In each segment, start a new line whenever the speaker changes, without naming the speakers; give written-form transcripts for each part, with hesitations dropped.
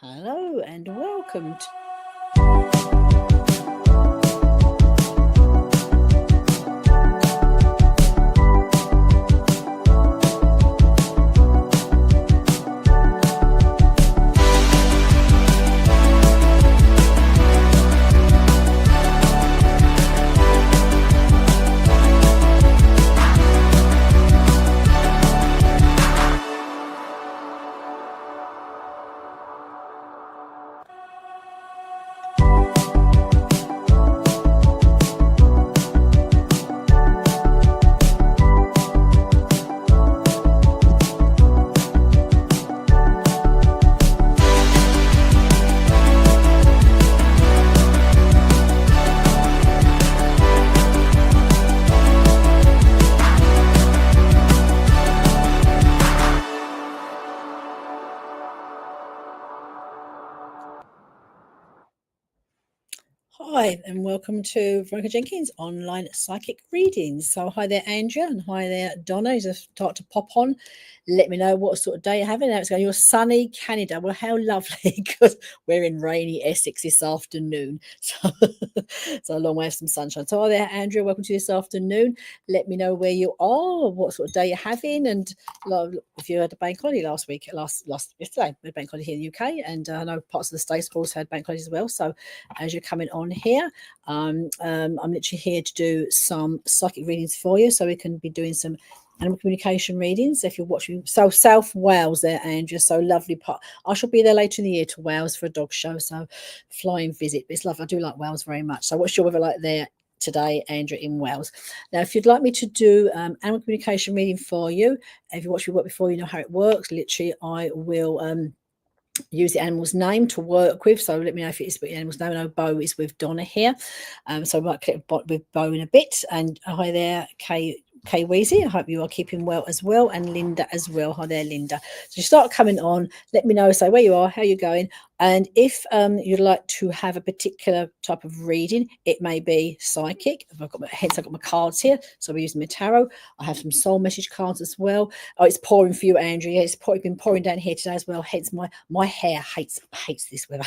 Hello and welcome to Hi and welcome to Veronica Jenkins online psychic readings. So hi there Andrea and hi there Donna. Just start to pop on. Let me know what sort of day you're having. Now it's going, you're sunny Canada. Well, how lovely, because we're in rainy Essex this afternoon. So, so a long way of some sunshine. So hi there Andrea, welcome to this afternoon. Let me know where you are, what sort of day you're having, and if you had a bank holiday last week, yesterday, we had bank holiday here in the UK, and I know parts of the States also had bank holidays as well. So as you're coming on here, I'm literally here to do some psychic readings for you, so we can be doing some animal communication readings. If you're watching, so South Wales there, Andrea, so lovely part. I shall be there later in the year to Wales for a dog show, so flying visit. But it's lovely. I do like Wales very much. So what's your weather like there today, Andrea, in Wales? Now, if you'd like me to do animal communication reading for you, if you watched me work before, you know how it works. Literally, I will use the animal's name to work with. So let me know if it's the animal's name. I know Bo is with Donna here. So I might click with Bo in a bit. And hi there, Kay Weezy. I hope you are keeping well as well. And Linda as well. Hi there, Linda. So you start coming on. Let me know, say where you are, how you're going. And if you'd like to have a particular type of reading, it may be psychic. I've got my cards here. So we're using my tarot. I have some soul message cards as well. Oh, it's pouring for you, Andrea. It's been pouring down here today as well. Hence my hair hates this weather.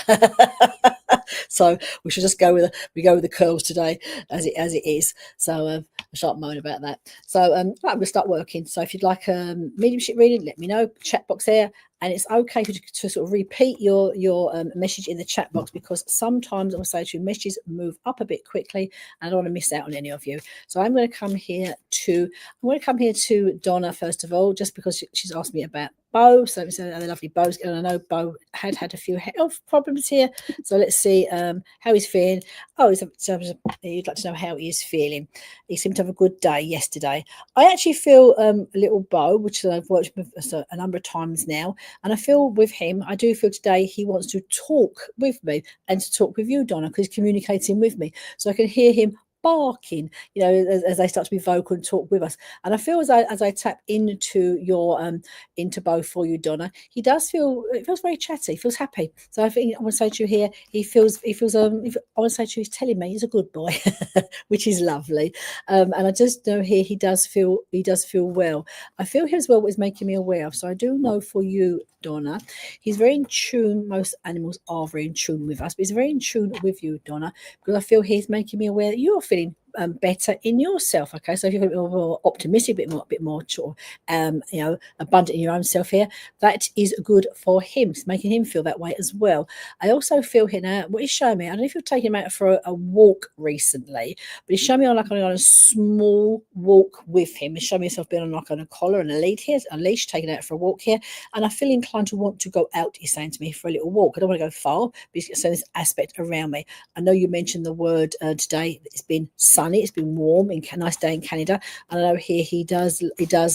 So we should just go with the curls today as it is. So I shan't moan about that. So right, I'm going to start working. So if you'd like a mediumship reading, let me know. Chat box there. And it's okay to sort of repeat your message in the chat box, because sometimes I'll say to you, messages move up a bit quickly and I don't want to miss out on any of you. So I'm going to come here to Donna first of all, just because she's asked me about Bo. So it's a lovely Bo, and I know Bo had a few health problems here. So let's see how he's feeling. Oh, you'd like to know how he is feeling. He seemed to have a good day yesterday. I actually feel a little Bo, which I've worked with a number of times now. And I feel with him, I do feel today he wants to talk with me and to talk with you, Donna, because he's communicating with me. So I can hear him barking, as they start to be vocal and talk with us. And I feel as I tap into your into both for you, Donna, it feels very chatty, feels happy. So I think I want to say to you here, I want to say to you, he's telling me he's a good boy, which is lovely. And I just know here he does feel well. I feel here as well what is making me aware of. So I do know for you, Donna, he's very in tune. Most animals are very in tune with us, but he's very in tune with you, Donna, because I feel he's making me aware that you're feeling better in yourself. Okay, so if you're a bit more optimistic, a bit more sort of abundant in your own self here, that is good for him. It's making him feel that way as well. I also feel here now what he's showing me. I don't know if you're taking him out for a walk recently, but he's showing me on a small walk with him. He's showing me himself being on a collar and a leash, taken out for a walk here, and I feel inclined to want to go out. He's saying to me for a little walk. I don't want to go far, but he's saying this aspect around me. I know you mentioned the word today. It's been sunny. It's been warm, nice day in Canada. And I know here he does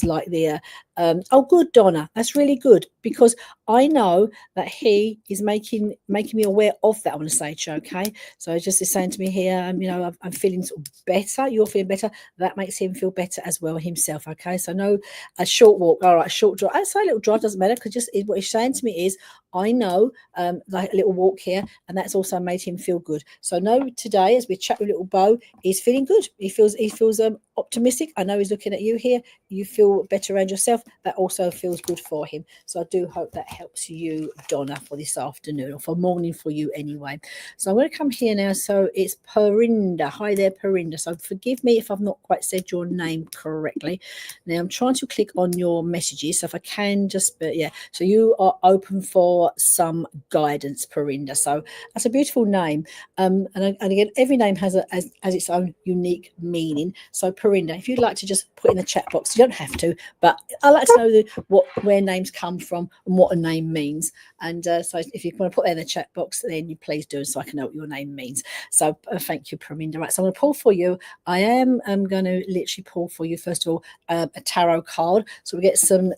like the oh, good, Donna. That's really good, because I know that he is making me aware of that. I want to say to you, okay? So just is saying to me here, I'm feeling sort of better. You're feeling better. That makes him feel better as well himself, okay? So no, a short walk. All right, a short drive. I say a little drive doesn't matter, because just what he's saying to me is, I know like a little walk here, and that's also made him feel good. So no, today as we chat with little Bo, he's feeling good. He feels optimistic. I know he's looking at you here. You feel better around yourself. That also feels good for him. So I do hope that helps you, Donna, for this afternoon, or for morning for you anyway. So I'm going to come here now. So it's Perinda. Hi there, Perinda. So forgive me if I've not quite said your name correctly. Now I'm trying to click on your messages. So if I can just, but yeah. So you are open for some guidance, Perinda. So that's a beautiful name. And again, every name has its own unique meaning. So Perinda, if you'd like to just put in the chat box, you don't have to, but I like to know where names come from and what a name means. And so if you want to put that in the chat box, then you please do, so I can know what your name means. So thank you, Perinda. Right, so I'm going to pull for you. I am going to literally pull for you, first of all, a tarot card. So we get some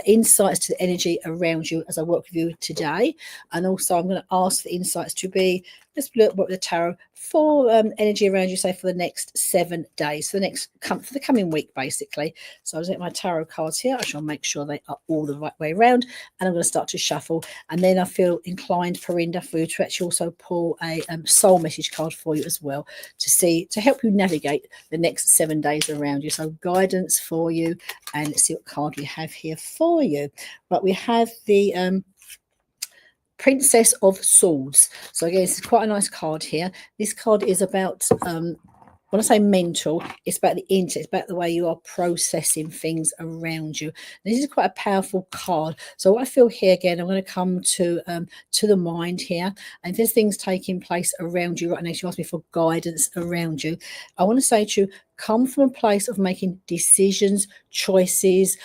insights to the energy around you as I work with you today. And also I'm going to ask the insights to be, let's look at the tarot for energy around you, say for the next 7 days, for the coming week, basically. So I'll get my tarot cards here. I shall make sure they are all the right way around, and I'm going to start to shuffle. And then I feel inclined, Perinda, for you to actually also pull a soul message card for you as well, to help you navigate the next 7 days around you. So guidance for you, and let's see what card we have here for you. Right, we have the Princess of Swords. So again, this is quite a nice card here. This card is about, when I say mental, it's about the intellect, it's about the way you are processing things around you. This is quite a powerful card. So what I feel here, again, I'm going to come to the mind here. And if there's things taking place around you right now, she asked me for guidance around you. I want to say to you, come from a place of making decisions, choices,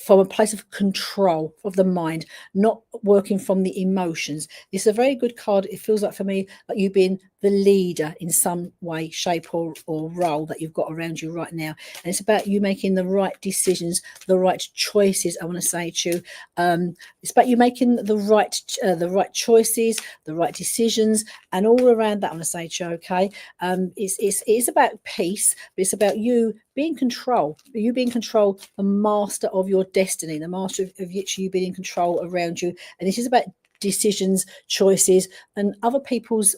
from a place of control of the mind, not working from the emotions. It's a very good card. It feels like, for me, like you being the leader in some way, shape, or role that you've got around you right now. And it's about you making the right decisions, the right choices. I want to say to you, it's about you making the right choices, the right decisions, and all around that. I want to say to you, okay, it's about peace, but it's about you being control. You being control, the master of your destiny, the master of you being in control around you. And this is about decisions, choices, and other people's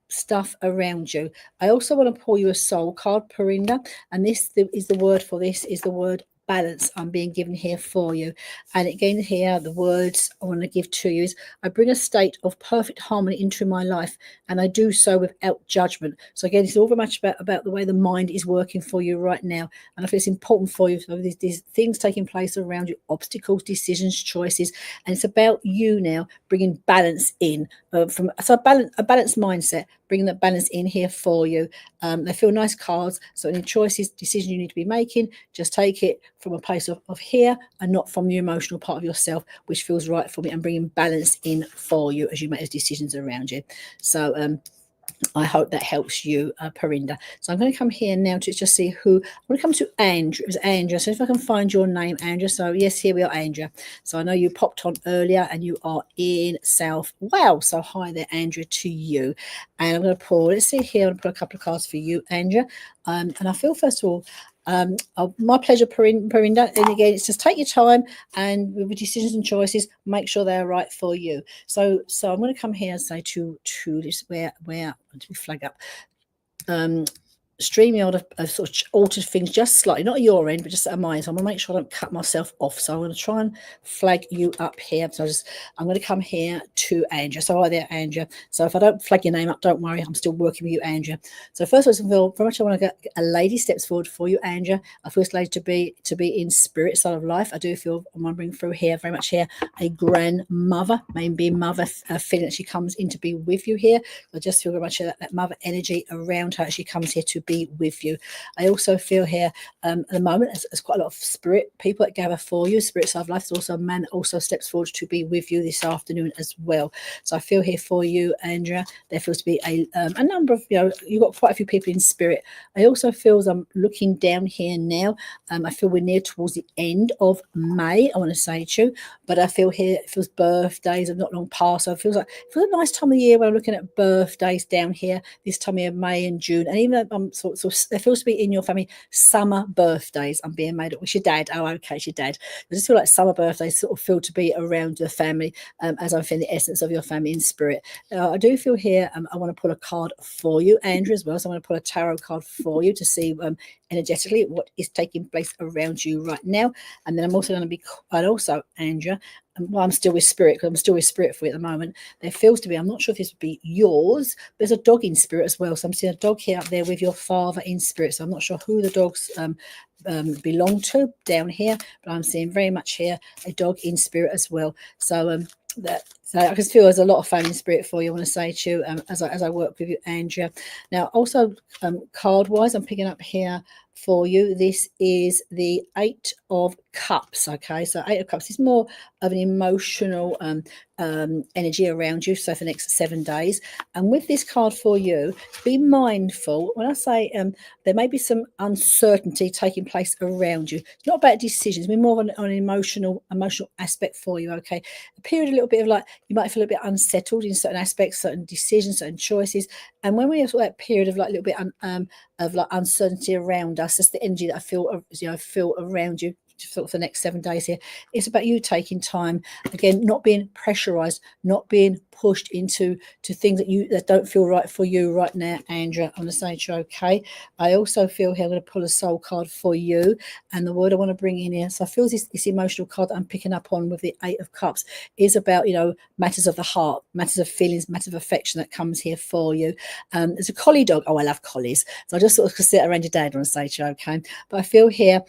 stuff around you. I also want to pull you a soul card, Perinda, and this is the word for this is the word balance I'm being given here for you. And again, here the words I want to give to you is, I bring a state of perfect harmony into my life, and I do so without judgment. So again, it's all very much about the way the mind is working for you right now. And I feel it's important for you, so these things taking place around you, obstacles, decisions, choices, and it's about you now bringing balance in, a balanced mindset, bringing that balance in here for you. They feel nice cards. So any choices, decisions you need to be making, just take it from a place of here, and not from the emotional part of yourself, which feels right for me, and bringing balance in for you as you make those decisions around you. So I hope that helps you, Perinda. So I'm going to come here now to just see who. I'm going to come to Andrew. It was Andrea. So if I can find your name, Andrea. So yes, here we are, Andrea. So I know you popped on earlier, and you are in South Wales. So hi there, Andrea, to you. And I'm going to pull. Let's see here. I'm going to put a couple of cards for you, Andrea. And I feel, first of all, my pleasure, Perinda. And again, it's just take your time, and with decisions and choices, make sure they're right for you. So I'm going to come here and say to this where to flag up. StreamYard have sort of altered things just slightly, not at your end, but just at mine. So I'm going to make sure I don't cut myself off. So I'm going to try and flag you up here. So I'm going to come here to Andrea. So hi there, Andrea. So if I don't flag your name up, don't worry. I'm still working with you, Andrea. So first of all, very much I want to get a lady steps forward for you, Andrea. A first lady to be in spirit side of life. I do feel I'm wondering through here, very much here, a grandmother, maybe mother, feeling that she comes in to be with you here. I just feel very much that mother energy around her as she comes here to be with you. I also feel here at the moment there's quite a lot of spirit people that gather for you, spirit side of life. There's also a man that also steps forward to be with you this afternoon as well. So I feel here for you, Andrea, there feels to be a number of, you've got quite a few people in spirit. I also feel, as I'm looking down here now, I feel we're near towards the end of May, I want to say to you, but I feel here it feels birthdays have not long passed. So it feels a nice time of year when I'm looking at birthdays down here, this time of year, May and June. And even though I'm there feels to be in your family summer birthdays. I'm being made up. It's your dad. Oh, okay, it's your dad. I just feel like summer birthdays sort of feel to be around the family, as I'm feeling the essence of your family in spirit. I do feel here, I want to pull a card for you, Andrew, as well. So I'm going to pull a tarot card for you to see energetically what is taking place around you right now. And then I'm also going to be, and also, Andrea, well, I'm still with spirit, because I'm still with spirit for you at the moment. There feels to be, I'm not sure if this would be yours, but there's a dog in spirit as well. So I'm seeing a dog here up there with your father in spirit. So I'm not sure who the dogs belong to down here, but I'm seeing very much here a dog in spirit as well. So so I can feel there's a lot of family spirit for you. I want to say to you, as I work with you, Andrea. Now, also card wise, I'm picking up here for you. This is the 8 of Cups. Okay, so 8 of Cups is more of an emotional energy around you. So for the next 7 days, and with this card for you, be mindful when I say there may be some uncertainty taking place around you. It's not about decisions. It's more of an emotional aspect for you. Okay, a period a little bit of like you might feel a bit unsettled in certain aspects, certain decisions, certain choices. And when we have that period of like a little bit of like uncertainty around us, that's the energy that I feel feel around you for the next 7 days here. It's about you taking time, again, not being pressurized, not being pushed into things that don't feel right for you right now, Andrea. I'm going to say to you, okay. I also feel here I'm going to pull a soul card for you, and the word I want to bring in here. So I feel this emotional card that I'm picking up on with the 8 of Cups is about matters of the heart, matters of feelings, matters of affection that comes here for you. There's a collie dog. Oh, I love collies. So I just sort of sit around your dad and say to you, okay. But I feel here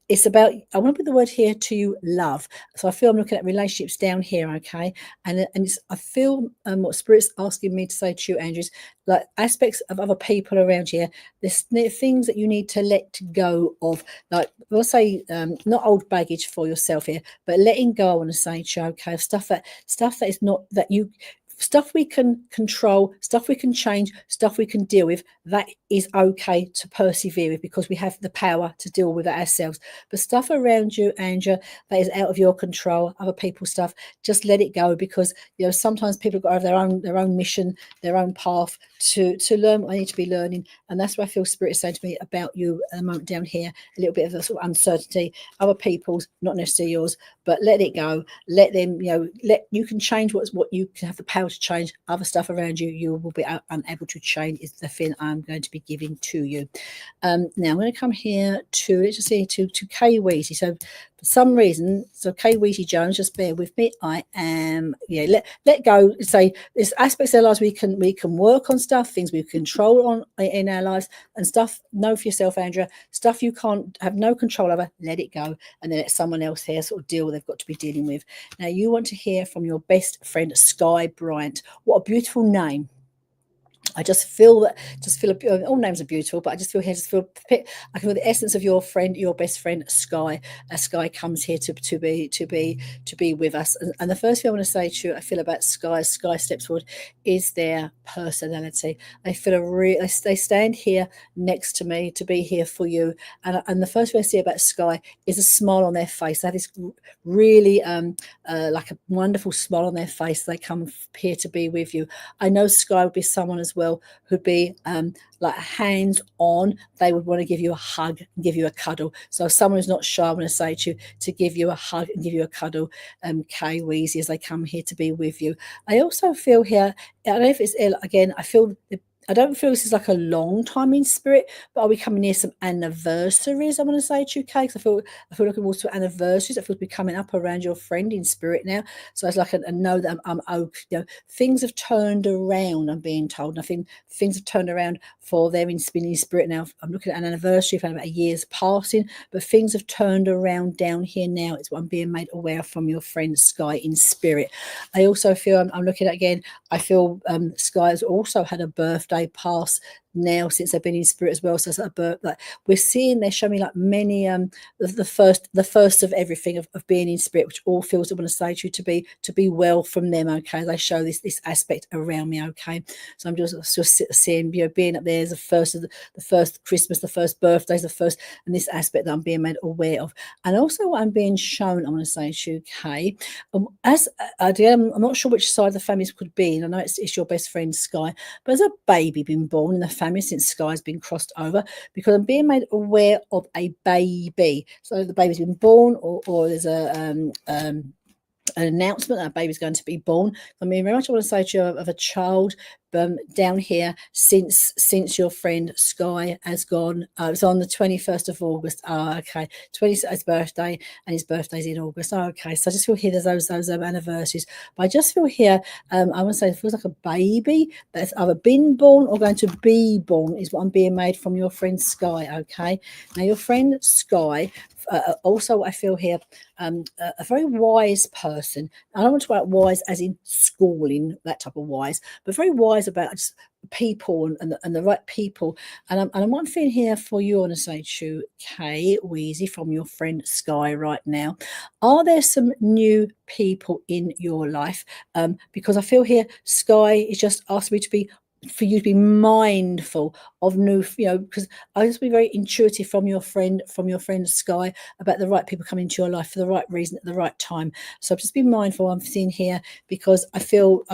it's about, I want to put the word here to you, love. So I feel I'm looking at relationships down here, okay? And I feel what Spirit's asking me to say to you, Andrew, is like aspects of other people around here. There's things that you need to let go of. Like, I'll say, not old baggage for yourself here, but letting go, I want to say to you, okay, of stuff that is not, that you, stuff we can control, stuff we can change, stuff we can deal with, that is okay to persevere with, because we have the power to deal with it ourselves. But stuff around you, Andrea, that is out of your control, other people's stuff, just let it go, because sometimes people go over their own mission, their own path to learn what they need to be learning. And that's what I feel Spirit is saying to me about you at the moment down here, a little bit of a sort of uncertainty, other people's, not necessarily yours, but let it go, let them, you can change what you can have the power to change. Other stuff around you, you will be unable to change, is the thing I'm going to be giving to you. Now I'm going to come here to, let's just see, to Kay Weezy. So for some reason, so Kay Weezy Jones, just bear with me. I am, let go. Say there's aspects of our lives we can work on, stuff, things we control on in our lives, and stuff, know for yourself, Andrea, stuff you can't have no control over, let it go, and then let someone else here sort of deal with, they've got to be dealing with. Now you want to hear from your best friend, Sky Bryant. What a beautiful name. I just feel all names are beautiful, but I just feel here, I can feel the essence of your friend, your best friend, Sky. Sky comes here to be with us. And the first thing I want to say to you, I feel about Sky steps forward, is their personality. They feel they stand here next to me to be here for you. And the first thing I see about Sky is a smile on their face. That is really like a wonderful smile on their face. They come here to be with you. I know Sky would be someone as well who'd be like hands on. They would want to give you a hug and give you a cuddle. So someone who's not shy, I want to say to give you a hug and give you a cuddle, Kay Weezy, as they come here to be with you. I also feel here, I don't know if it's, again, I don't feel this is like a long time in spirit, but are we coming near some anniversaries? I want to say to you, Kay, because I feel looking more to anniversaries. I feel to be coming up around your friend in spirit now. So it's like a know that I'm okay. Things have turned around, I'm being told. And I think things have turned around for them in spinning spirit now. I'm looking at an anniversary for about a year's passing, but things have turned around down here now. It's what I'm being made aware from your friend Sky in spirit. I also feel I'm looking at, again, I feel Sky has also had a birthday pass now since they've been in spirit as well. So it's like we're seeing, they're showing me like many the first of everything of being in spirit, which all feels, I want to say to you, to be well from them. Okay, they show this aspect around me. Okay, so I'm just seeing being up there as the first Christmas, the first birthdays, the first, and this aspect that I'm being made aware of. And also what I'm being shown, I want to say to you, Kay, as I'm not sure which side the family could be, and I know it's your best friend Sky, but as a baby being born in the family since Sky's been crossed over, because I'm being made aware of a baby. So the baby's been born, or there's an announcement that a baby's going to be born. I mean, very much I want to say to you of a child down here since your friend Sky has gone. It was on the 21st of August. Oh, okay. 20th his birthday, and his birthday's in August. Oh, okay. So I just feel here there's those anniversaries. But I just feel here, I want to say it feels like a baby that's either been born or going to be born is what I'm being made from your friend Sky. Okay. Now your friend Sky, also I feel here, a very wise person. I don't want to talk about wise as in schooling, that type of wise, but very wise about just people and the right people. And I'm one thing here for you, I want to say to you, Kay Wheezy, from your friend Sky right now. Are there some new people in your life? Because I feel here Sky is just asked me to be, for you to be mindful of new, because I just be very intuitive from your friend Sky about the right people coming into your life for the right reason at the right time. So just be mindful. I'm seeing here because I feel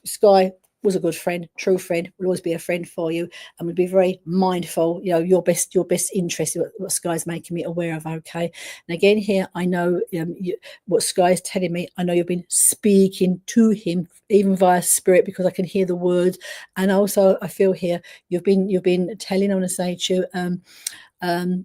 Sky was a good friend, true friend, will always be a friend for you, and would be very mindful, your best interest, what Sky's making me aware of. Okay. And again here, I know what Sky is telling me. I know you've been speaking to him even via spirit, because I can hear the words. And also I feel here you've been telling, I want to say to you,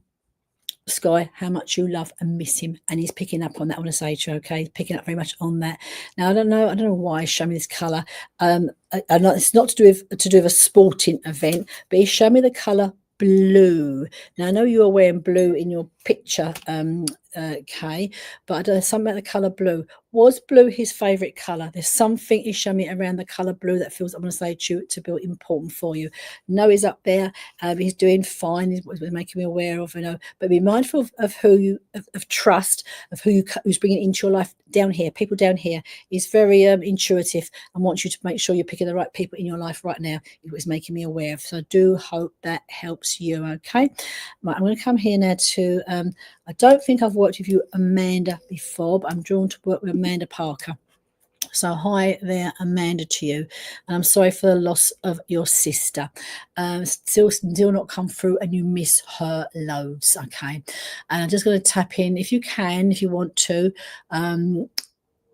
Sky, how much you love and miss him, and he's picking up on that. I want to say to you, okay, he's picking up very much on that. Now I don't know why he's showing me this colour. It's not to do with a sporting event, but he's showing me the colour blue. Now I know you are wearing blue in your picture, Kay, but I don't know something about the colour blue. Was blue his favourite colour? There's something he's showing me around the colour blue that feels, I'm going to say to be important for you. No, he's up there. He's doing fine. He's making me aware of, but be mindful of who you of trust, of who's bringing into your life down here. People down here is very intuitive and wants you to make sure you're picking the right people in your life right now. It was making me aware of. So I do hope that helps you. Okay, right, I'm going to come here now to. I don't think I've worked with you, Amanda, before, but I'm drawn to work with Amanda Parker. So hi there, Amanda, to you. And I'm sorry for the loss of your sister. Still not come through, and you miss her loads. Okay. And I'm just going to tap in, if you can, if you want to.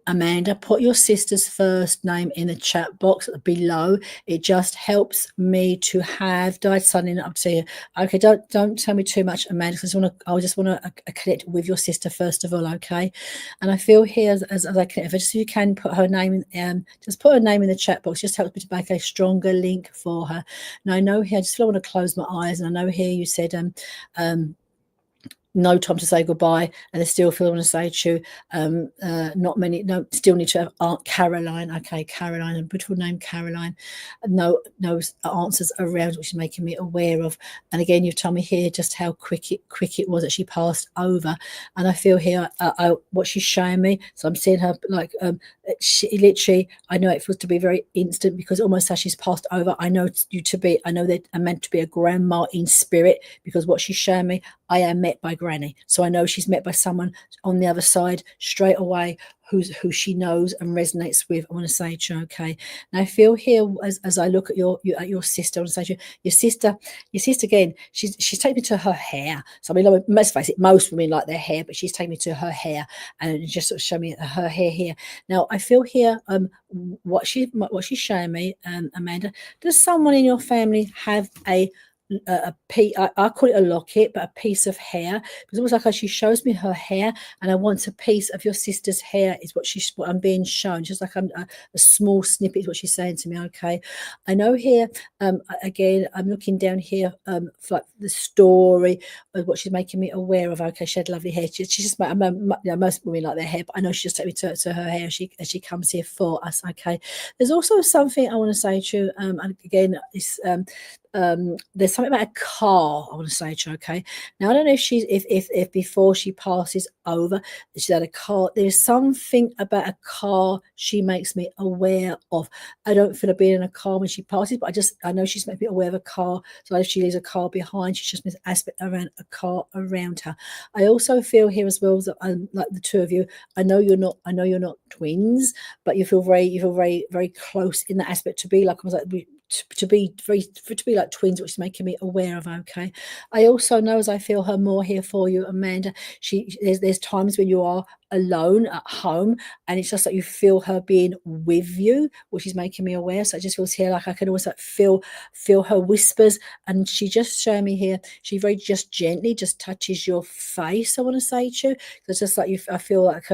Amanda, put your sister's first name in the chat box below. It just helps me to have died suddenly up to you. Okay, don't tell me too much, Amanda, because I just want to connect with your sister first of all, okay? And I feel here as I connect, just so you can put her name in, just put her name in the chat box. Just helps me to make a stronger link for her. Now I know here, I just want to close my eyes, and I know here you said no time to say goodbye, and I still feel I want to say to you, still need to have Aunt Caroline. Okay, Caroline, a beautiful name, Caroline. No answers around, which is making me aware of. And again, you've told me here just how quick it was that she passed over, and I feel here what she's showing me. So I'm seeing her like she literally. I know it feels to be very instant, because almost as she's passed over, I know that I'm meant to be a grandma in spirit, because what she's showing me, I am met by Granny. So I know she's met by someone on the other side straight away who she knows and resonates with. I want to say to you, okay. Now I feel here as I look at your sister, I want to say to you, your sister again, she's taking me to her hair. So I mean, let's face it, most women like their hair, but she's taking me to her hair and just sort of showing me her hair here. Now I feel here what she's showing me, Amanda, does someone in your family have I call it a locket, but a piece of hair? Because almost like she shows me her hair, and I want a piece of your sister's hair is what I'm being shown. Just like a small snippet is what she's saying to me. Okay, I know here. Again, I'm looking down here for like the story of what she's making me aware of. Okay, she had lovely hair. She just most women like their hair, but I know she just took me to her hair as she comes here for us. Okay, there's also something I want to say to you. And again, it's there's something about a car I want to say to her. Okay, now I don't know if before she passes over she's had a car. There's something about a car she makes me aware of. I don't feel her being in a car when she passes, but I know she's making me aware of a car. So if she leaves a car behind, she's just an aspect around a car around her. I also feel here as well that like the two of you, I know you're not twins, but you feel very very close in that aspect, to be like to be like twins, which is making me aware of. Okay, I also know as I feel her more here for you, Amanda. There's times when you are alone at home, and it's just like you feel her being with you, which is making me aware. So I just feels here like I can always like feel her whispers, and she just showing me here. She very just gently just touches your face. I want to say to you, it's just like I feel like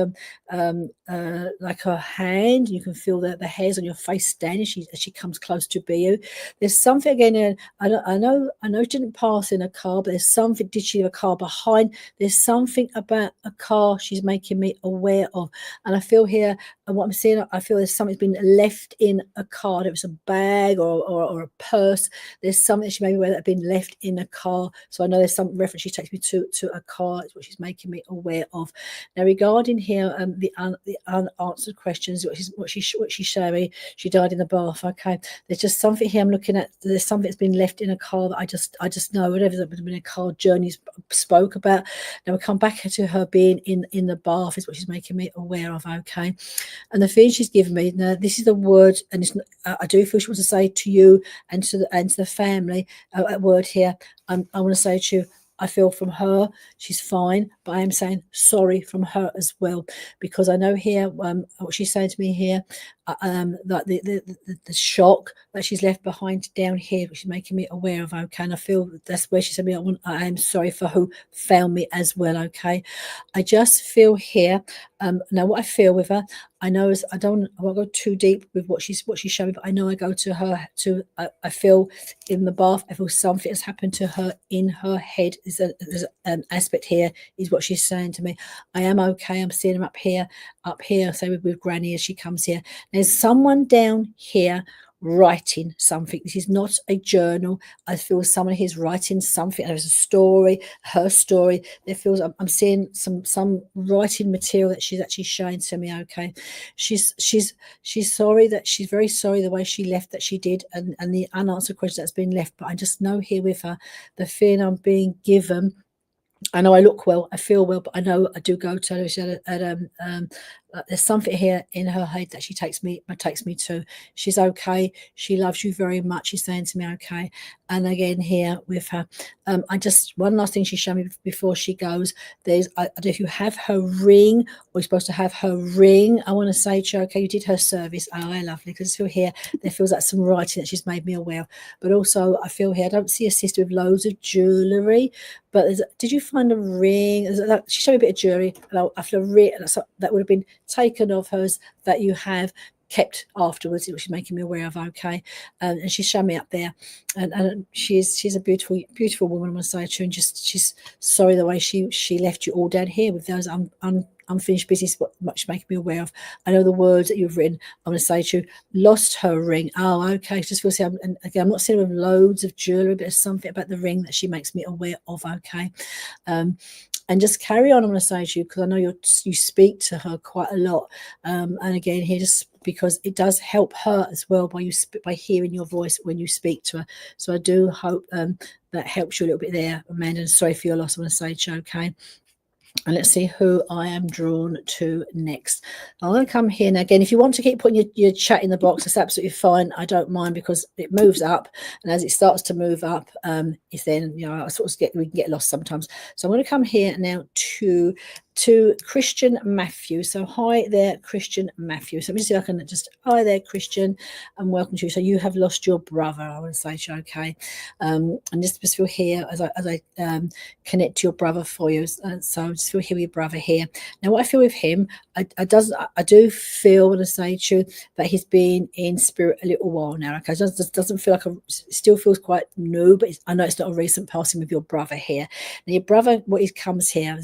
her hand. You can feel the hairs on your face standing as she comes close to you. There's something again. I know she didn't pass in a car, but there's something. Did she have a car behind? There's something about a car she's making me aware of, and I feel here, and what I'm seeing, I feel there's something's been left in a car. Whether it's a bag or a purse. There's something she made me aware that had been left in a car. So I know there's some reference she takes me to a car. It's what she's making me aware of. Now regarding here, the unanswered questions, what she's showing me. She died in the bath. Okay, there's just something here I'm looking at. There's something that's been left in a car that I just know whatever's been in a car journeys spoke about. Now we come back to her being in the bath is what she's making me aware of. Okay, and the feeling she's given me now, this is the word, and it's I do feel she wants to say to you and to the family a word here. I want to say to you, I feel from her, she's fine, but I am saying sorry from her as well, because I know here what she's saying to me here, that the shock that she's left behind down here, which is making me aware of. Okay, and I feel that's where she said me. I am sorry for who found me as well. Okay, I just feel here. Now what I feel with her, I know is I won't go too deep with what she's showing me, but I know I go to her to I feel in the bath. I feel something has happened to her in her head. There's an aspect here is what she's saying to me. I am okay. I'm seeing her up here, say with Granny as she comes here. There's someone down here writing something. This is not a journal. I feel someone here's writing something. There's a story, her story. There feels I'm seeing some writing material that she's actually showing to me. Okay, she's sorry, that she's very sorry the way she left, that she did, and the unanswered question that's been left. But I just know here with her the feeling I'm being given. I know I look well, I feel well, but I know I do go to her. There's something here in her head that she takes me to. She's okay. She loves you very much. She's saying to me, okay. And again here with her, I just one last thing she showed me before she goes. I don't know if you have her ring or you're supposed to have her ring. I want to say to her, okay, you did her service. Oh, I lovely, because I feel here there feels like some writing that she's made me aware of. But also I feel here I don't see a sister with loads of jewellery. But did you find a ring? She showed me a bit of jewellery, and I feel a ring that would have been taken of hers that you have kept afterwards, which is making me aware of. Okay, and she's shown me up there, and she's a beautiful woman. I'm going to say to her, and just she's sorry the way she left you all down here with those unfinished business, what much making me aware of. I know the words that you've written. I'm going to say to you, lost her ring. Oh, okay. Just feel and again, I'm not seeing her with loads of jewellery, but there's something about the ring that she makes me aware of. Okay, and just carry on. I'm going to say to you, because I know you speak to her quite a lot, and again here just because it does help her as well by hearing your voice when you speak to her. So I do hope that helps you a little bit there, Amanda. And sorry for your loss. I'm going to say to you, okay. And let's see who I am drawn to next. I'm going to come here now. Again, if you want to keep putting your chat in the box, that's absolutely fine. I don't mind, because it moves up, and as it starts to move up, if then I sort of we can get lost sometimes. So I'm going to come here now to Christian Matthew. So hi there, Christian Matthew. So let me see if I can just hi there, Christian, and welcome to you. So you have lost your brother. I want to say to you, okay, and just feel here as I connect to your brother for you. So just feel here with your brother here. Now, what I feel with him, I do feel, when I say to you, that he's been in spirit a little while now. Okay, it doesn't feel like it still feels quite new, but I know it's not a recent passing with your brother here. Now, your brother, what he comes here,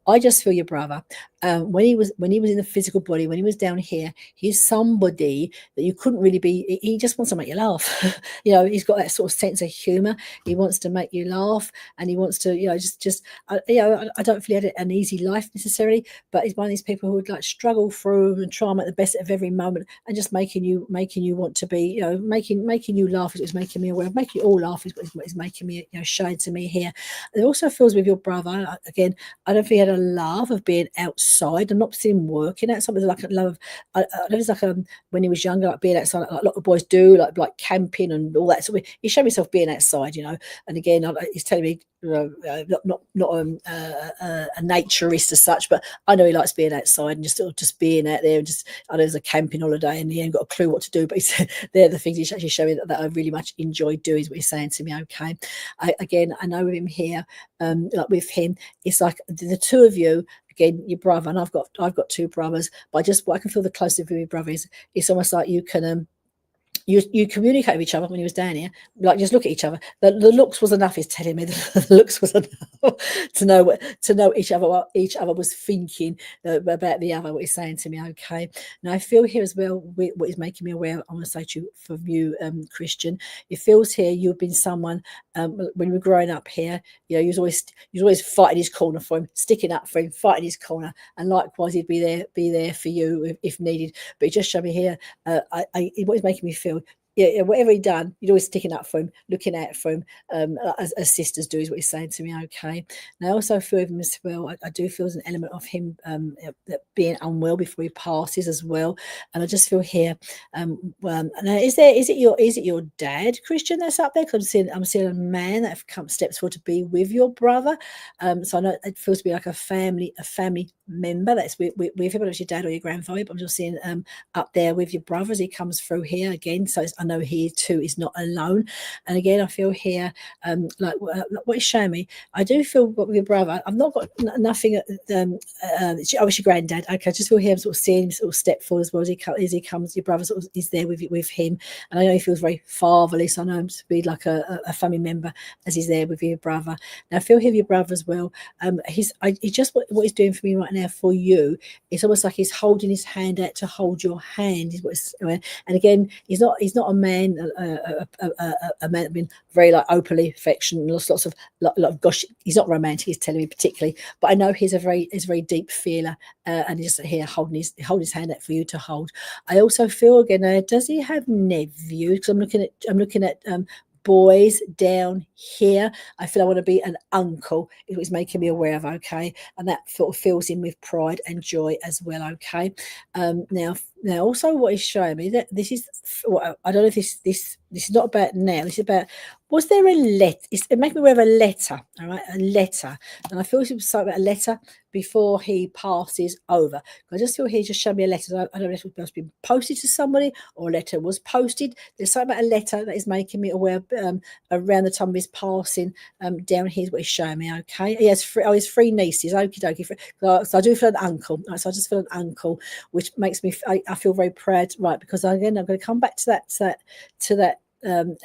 I just feel your brother. When he was in the physical body, when he was down here, he's somebody that you couldn't really be. He just wants to make you laugh. He's got that sort of sense of humor. He wants to make you laugh, and he wants to, I don't feel he had an easy life necessarily, but he's one of these people who would like struggle through and try and make the best of every moment, and just making you want to be, making you laugh is what he's making me aware of. Making you all laugh is what he's making me, showing to me here. It also feels with your brother, again, I don't feel he had a love of being outside outside. I'm not seeing him working outside. There's like a love. I know it's like when he was younger, like being outside, like a lot of boys do, like camping and all that. So he showed himself being outside, And again, he's telling me, not a naturist as such, but I know he likes being outside and just being out there and just. I know there's a camping holiday and he ain't got a clue what to do, but he said they're the things he's actually showing that I really much enjoy doing. Is what he's saying to me. Okay, I know with him here, like with him, it's like the two of you. Again, your brother, and I've got two brothers, but what I can feel the closest with your brother is it's almost like you can you communicate with each other when he was down here, like just look at each other. The looks was enough. He's telling me the looks was enough to know each other, what each other was thinking about the other. What he's saying to me. Okay, now I feel here as well. What is making me aware, I want to say to you, from you, Christian, it feels here you've been someone when you were growing up here. You was always fighting his corner for him, sticking up for him, fighting his corner, and likewise he'd be there for you if needed. But he just showed me here. What is making me feel. Yeah, whatever he done, you'd always sticking up for him, looking out for him, as sisters do, is what he's saying to me. Okay. Now I also feel with him as well. I do feel there's an element of him being unwell before he passes as well. And I just feel here. Now is it your dad, Christian, that's up there? Because I'm seeing a man that steps forward to be with your brother. So I know it feels to be like a family member that's with him, whether it's your dad or your grandfather. But I'm just seeing up there with your brother as he comes through here again. So I know he too is not alone. And again, I feel here, like what he's showing me, I do feel with your brother, I've not got nothing. I was your granddad. Okay, I just feel him sort of seeing him sort of step forward as well as he comes. Your brother sort of is there with him, and I know he feels very fatherly. So I know him to be like a family member as he's there with your brother. Now I feel here with your brother as well. He just what he's doing for me right now for you. It's almost like he's holding his hand out to hold your hand. Is what and again, he's not a man, a man that's been very like openly affectionate, lots of lot of gosh. He's not romantic. He's telling me particularly, but I know he's a very deep feeler, and he's here holding his hand out for you to hold. I also feel again, does he have nephews? Because I'm looking at boys down here. I feel I want to be an uncle. It was making me aware of. Okay, and that sort of fills in with pride and joy as well. Okay, now also what he's showing me that this is what I don't know if this is not about now. This is about, was there a letter? It makes me aware of a letter. All right, a letter, and I feel it was something about a letter before he passes over. I just feel he just showed me a letter. I don't know if it was supposed to be posted to somebody or a letter was posted. There's something about a letter that is making me aware around the time of his passing. Down here's what he's showing me. Okay, he has his three nieces. Okie dokie. So I do feel an uncle. Right, so I just feel an uncle, which makes me I feel very proud. Right, because again I'm going to come back to that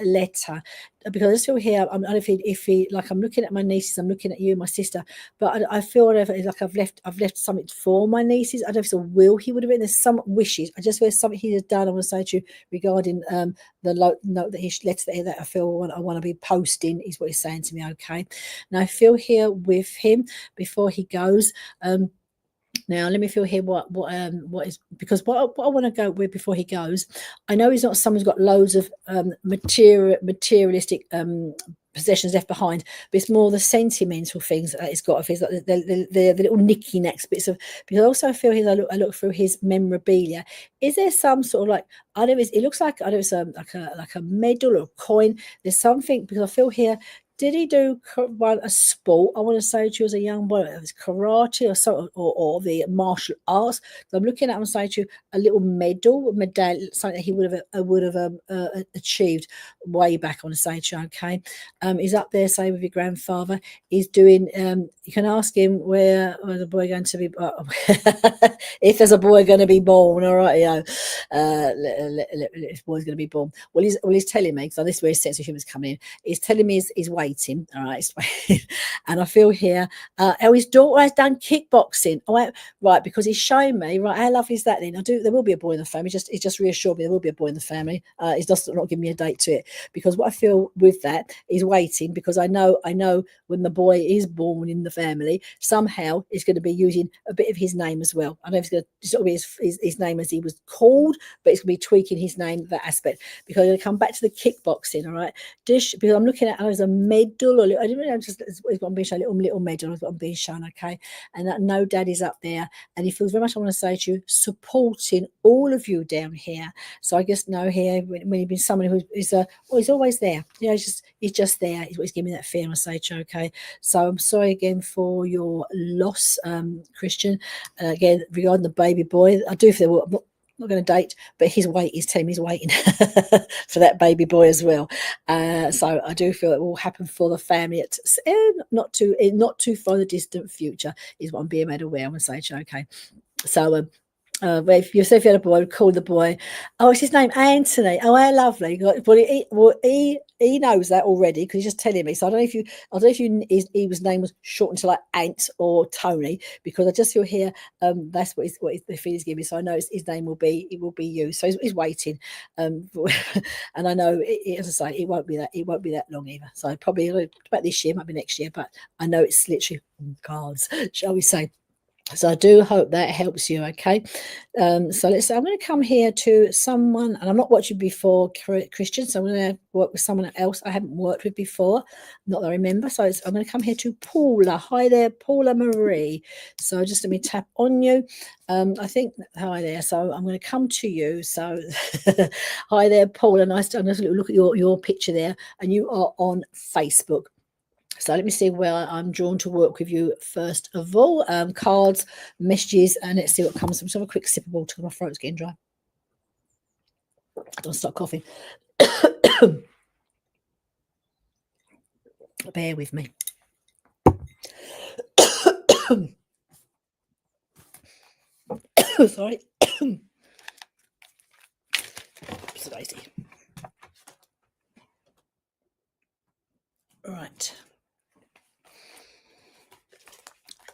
letter, because I just feel here. I don't know if he like, I'm looking at my nieces, I'm looking at you, my sister, but I feel like I've left something for my nieces. I don't know if it's a will he would have written. There's some wishes. I just feel something he has done. I want to say to you regarding the note that he letter that I feel I want to be posting is what he's saying to me. Okay, now I feel here with him before he goes. Now let me feel here what is, because what I want to go with before he goes. I know he's not someone who's got loads of materialistic possessions left behind, but it's more the sentimental things that he's got of his, like the little nicky necks bits of. Because I also feel his, I look through his memorabilia. Is there some sort of like, I don't know, it looks like, I don't know, it's like a medal or a coin. There's something, because I feel here. Did he do a sport? I want to say to you as a young boy, it was karate or something, or the martial arts. So I'm looking at him and saying to you, a little medal, something that he would have achieved way back on stage. Okay, he's up there, say with your grandfather. He's doing. You can ask him where the boy going to be. If there's a boy going to be born, all right, if boy's going to be born. Well, he's telling me, so this is where his sense of humour is coming in. He's telling me he's waiting, all right, and I feel here. His daughter has done kickboxing. Right, because he's showing me. Right, how lovely is that? Then there will be a boy in the family. He's just reassured me there will be a boy in the family. He's just not giving me a date to it, because what I feel with that is waiting, because I know when the boy is born in the family, somehow he's going to be using a bit of his name as well. I know it's going to be his name as he was called, but it's going to be tweaking his name, that aspect, because I'm going to come back to the kickboxing, all right? Because I'm looking at, there's a medal, or I didn't know, just it's got on being shown, little medal is what I'm being shown, okay, and that no daddy's up there, and he feels very much, I want to say to you, supporting all of you down here. So I just know here when you've been someone who is he's always there, he's just there. He's giving me that fear, I say to you, okay. So I'm sorry again for your loss, Christian. Again, regarding the baby boy, I do feel I'm not going to date, but he's telling me he's waiting for that baby boy as well. So I do feel it will happen for the family at not too far the distant future is what I'm being made aware. I'm going to say, okay. So if you had a boy, call the boy. Oh, what's his name? Anthony. Oh, how lovely. Well, he knows that already because he's just telling me. So I don't know if his name was shortened to like Ant or Tony, because I just feel here that's what the feelings give me. So I know his name will be you. So he's waiting, and I know as I say, it won't be that long either. So probably about this year, might be next year, but I know it's literally on cards, shall we say. So I do hope that helps you, okay? So let's say I'm going to come here to someone, and I'm not watching before, Christian, so I'm going to work with someone else I haven't worked with before, not that I remember. So I'm going to come here to Paula. Hi there, Paula Marie. So just let me tap on you. I think, hi there. So I'm going to come to you. So hi there, Paula. Nice to look at your picture there, and you are on Facebook. So let me see where I'm drawn to work with you first of all. Cards, messages, and let's see what comes from. So have a quick sip of water because my throat's getting dry. I don't stop coughing. Bear with me. Sorry. Right.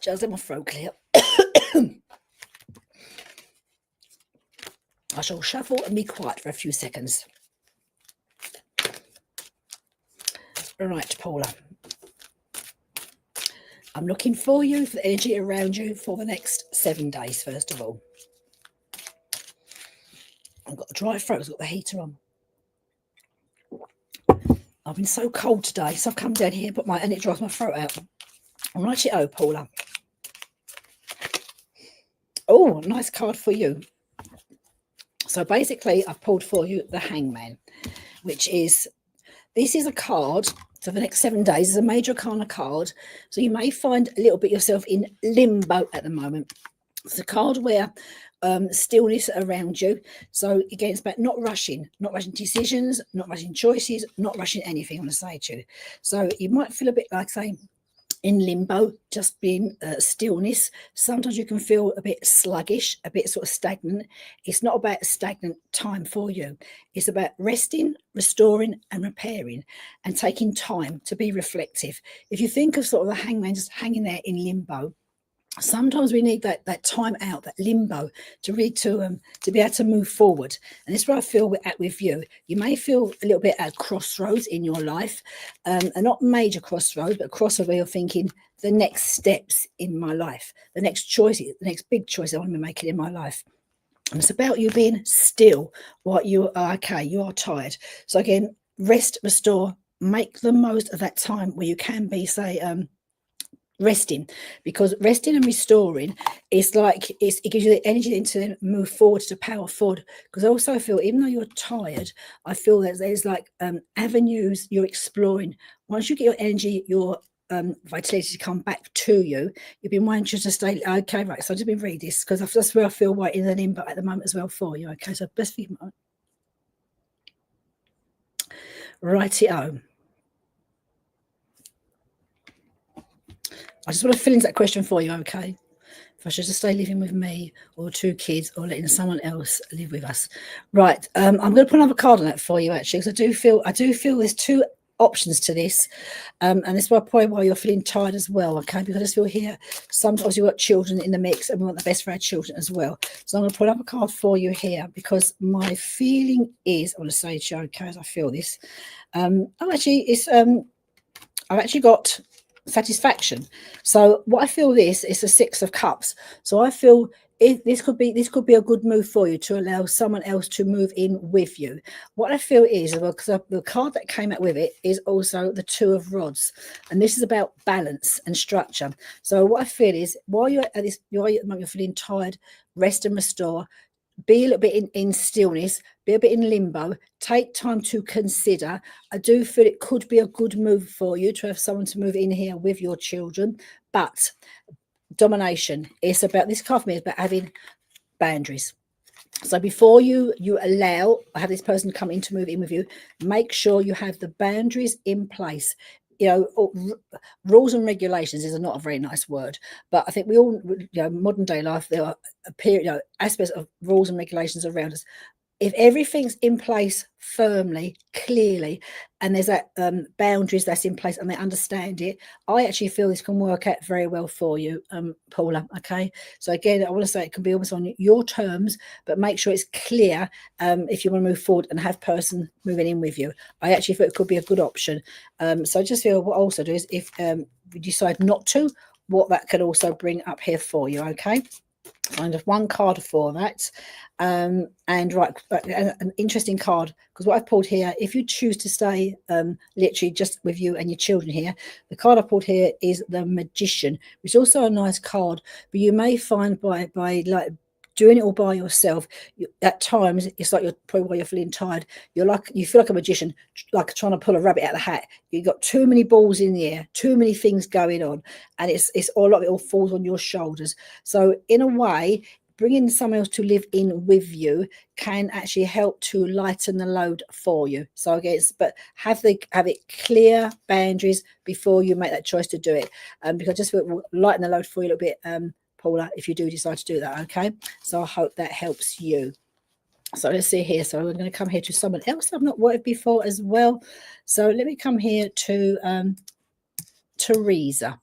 Just let my throat clear. I shall shuffle and be quiet for a few seconds. All right, Paula. I'm looking for you, for the energy around you for the next 7 days, first of all. I've got a dry throat, I've got the heater on. I've been so cold today, so I've come down here and it dries my throat out. Righty-o, Paula. Oh, nice card for you. So basically, I've pulled for you the Hangman, which is, this is a card for the next 7 days. It's a major arcana card. So you may find a little bit yourself in limbo at the moment. It's a card where stillness around you. So again, it's about not rushing decisions, not rushing choices, not rushing anything, I want to say to you. So you might feel a bit like saying, in limbo, just being stillness. Sometimes you can feel a bit sluggish, a bit sort of stagnant. It's not about stagnant time for you. It's about resting, restoring and repairing and taking time to be reflective. If you think of sort of the Hangman just hanging there in limbo, sometimes we need that time out, that limbo, to be able to move forward. And this is where I feel we're at with you. You may feel a little bit at crossroads in your life, and not major crossroads, but crossroads where you're thinking the next steps in my life, the next choices, the next big choice I want to be making in my life. And it's about you being still while you are okay, you are tired. So again, rest, restore, make the most of that time where you can be, say, resting, because resting and restoring is like it gives you the energy to then move forward, to power forward. Because I also feel, even though you're tired, I feel that there's like avenues you're exploring. Once you get your energy, your vitality to come back to you, you've been wanting to stay okay, right? So I've just been read this because that's where I feel right in the limbo at the moment as well for you. Okay, so best for you. Righty-o. I just want to fill in that question for you, okay? If I should just stay living with me or 2 kids or letting someone else live with us. Right, I'm going to put another card on that for you, actually, because I do feel there's 2 options to this, and this is probably why you're feeling tired as well, okay? Because I just feel here, sometimes you've got children in the mix and we want the best for our children as well. So I'm going to put up a card for you here, because my feeling is, I want to say to you, okay, as I feel this, I've actually got satisfaction. So what I feel, this is the 6 of Cups. So I feel this could be a good move for you to allow someone else to move in with you. What I feel is, well, because the card that came out with it is also the Two of Rods, and this is about balance and structure. So what I feel is, while you're at this, you're feeling tired, rest and restore. Be a little bit in stillness, be a bit in limbo, take time to consider. I do feel it could be a good move for you to have someone to move in here with your children, but domination, it's about, this card for me is about having boundaries. So before you have this person come in to move in with you, make sure you have the boundaries in place. Rules and regulations is not a very nice word, but I think we all, modern day life, there are aspects of rules and regulations around us. If everything's in place firmly, clearly, and there's that boundaries that's in place and they understand it, I actually feel this can work out very well for you, Paula. Okay, so again, I want to say it can be almost on your terms, but make sure it's clear if you want to move forward and have person moving in with you. I actually feel it could be a good option. So I just feel what I also do is, if you decide not to, what that could also bring up here for you. Okay, kind of one card for that. And right, an interesting card, because what I've pulled here, if you choose to stay literally just with you and your children here, the card I pulled here is the Magician, which is also a nice card, but you may find by like doing it all by yourself, at times it's like, you're probably, while you're feeling tired, you feel like a magician, like trying to pull a rabbit out of the hat. You've got too many balls in the air, too many things going on, and it's all, a lot of it all falls on your shoulders. So in a way, bringing someone else to live in with you can actually help to lighten the load for you. So again, but have it clear boundaries before you make that choice to do it, because I just feel lighten the load for you a little bit, Paula, if you do decide to do that. Okay, so I hope that helps you. So let's see here. So we're going to come here to someone else I've not worked with before as well. So let me come here to Teresa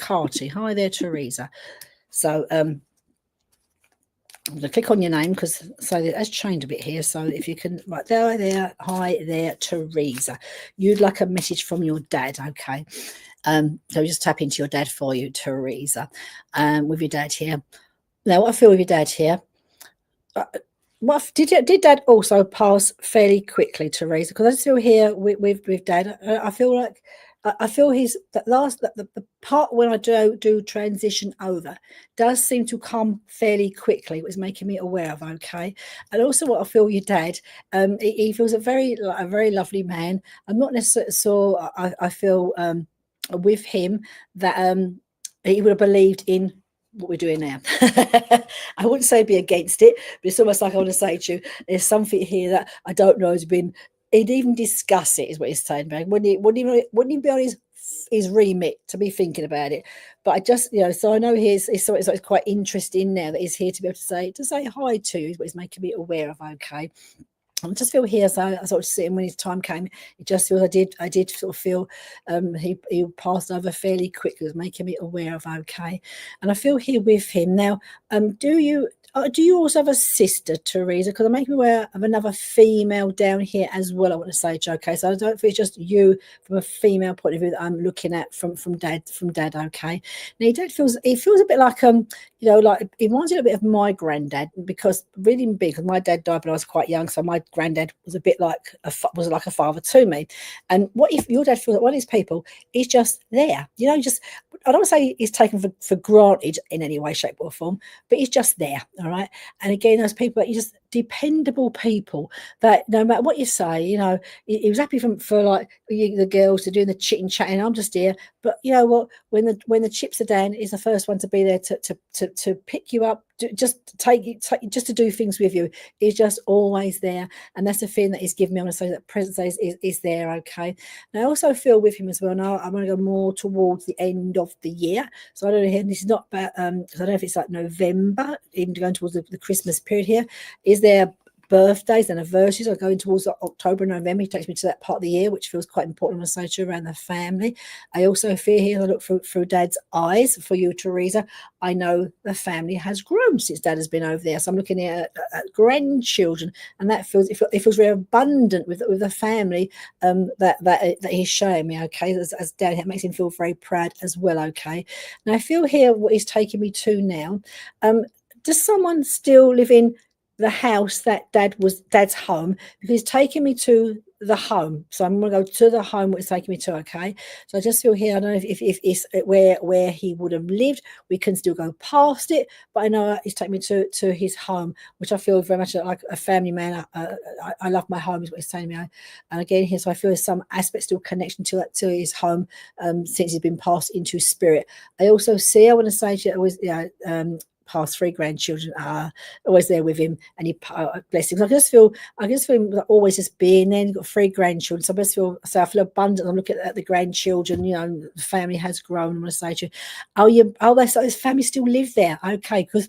Carty. Hi there, Teresa. So I'm going to click on your name, because so it has changed a bit here. So if you can, right there, hi there, Teresa. You'd like a message from your dad, okay? So just tap into your dad for you, Teresa. With your dad here. Now, what I feel with your dad here. What did Dad also pass fairly quickly, Teresa? Because I'm still here with Dad. I feel like I feel he's the part when I do transition over does seem to come fairly quickly. It was making me aware of, okay. And also, what I feel with your dad, he feels a very lovely man. I'm not necessarily so. I feel with him that he would have believed in what we're doing now. I wouldn't say be against it, but it's almost like I want to say to you, there's something here that I don't know has been, he'd even discuss it, is what he's saying, man. Wouldn't he be on his remit to be thinking about it? But I just, so I know it's quite interesting now that he's here to be able to say hi to you, is what he's making me aware of, okay. I just feel here, so I sort of sitting when his time came, it just feels I did sort of feel he passed over fairly quickly. It was making me aware of, okay. And I feel here with him now. Do you also have a sister, Teresa? Because I'm making me aware of another female down here as well. I want to say, okay. So I don't feel it's just you from a female point of view that I'm looking at from Dad. Okay. Now, Dad feels a bit like like it reminds me a bit of my granddad, because really big. Because my dad died when I was quite young, so my granddad was a bit like a father to me. And what if your dad feels like one of these people is just there? Just, I don't say he's taken for granted in any way, shape, or form, but he's just there. All right. And again, those people, you just dependable people that no matter what you say, he was happy for like the girls to doing the chit and chatting. I'm just here, but you know what? When the chips are down, he's the first one to be there to pick you up, just just to do things with you. He's just always there, and that's the feeling that he's given me. I want to say that presence is there, okay. And I also feel with him as well. Now I'm going to go more towards the end of the year, so I don't know. This is not about I don't know if it's like November, even going towards the Christmas period here. Is there birthdays, anniversaries are going towards October, November? He takes me to that part of the year, which feels quite important. I say to around the family. I also feel here, I look through Dad's eyes for you, Teresa. I know the family has grown since Dad has been over there. So I'm looking at grandchildren, and that it feels very abundant with the family that he's showing me. Okay, as Dad, it makes him feel very proud as well. Okay, now I feel here what he's taking me to now. does someone still live in the house that dad's home? Because he's taking me to the home. So I'm going to go to the home which is taking me to, okay? So I just feel here, I don't know if it's where he would have lived. We can still go past it, but I know he's taking me to his home, which I feel very much like a family man. I love my home is what he's telling me. And again here, so I feel there's some aspect still connection to that, to his home, since he's been passed into spirit. I also see, I want to say to you, always, past 3 grandchildren are always there with him, and he bless him. I just feel him like always just being there. He's got 3 grandchildren, so I feel abundant. I'm looking at the grandchildren. You know, the family has grown. I want to say to you, his family still live there, okay? Because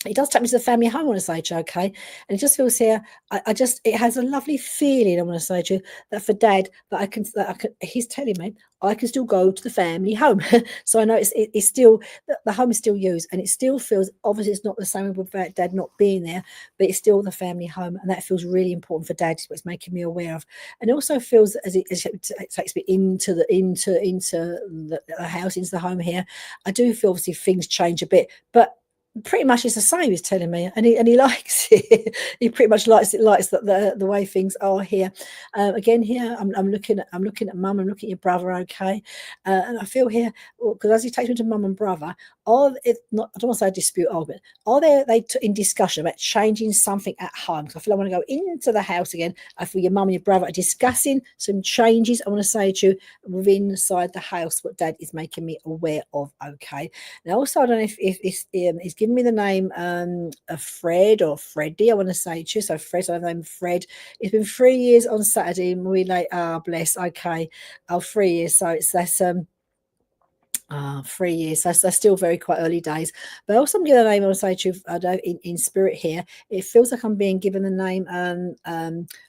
it does take me to the family home, I want to say to you, okay? And it just feels here, it has a lovely feeling, I want to say to you, that for dad, he's telling me I can still go to the family home. So I know it's still, the home is still used, and it still feels, obviously it's not the same with dad not being there, but it's still the family home, and that feels really important for dad, is what it's making me aware of. And it also feels as it takes me into the house, into the home here, I do feel obviously things change a bit, but pretty much it's the same, he's telling me, and he likes it. He pretty much likes the way things are here. Again here, I'm looking at mum, I'm looking at your brother, okay? And I feel here, because as he takes me to mum and brother, I don't want to say dispute, argument, are they in discussion about changing something at home? Because I feel I want to go into the house again. I feel your mum and your brother are discussing some changes, I want to say to you, within inside the house, what dad is making me aware of, okay? Now also, I don't know if he's given me the name of Fred or Freddie, I want to say to you. So Fred, so I name Fred. It's been 3 years on Saturday, and we're like, bless, okay. 3 years, so that's 3 years. That's still very quite early days. But also, I'm giving a name, I want to say to you, I know in spirit here, it feels like I'm being given the name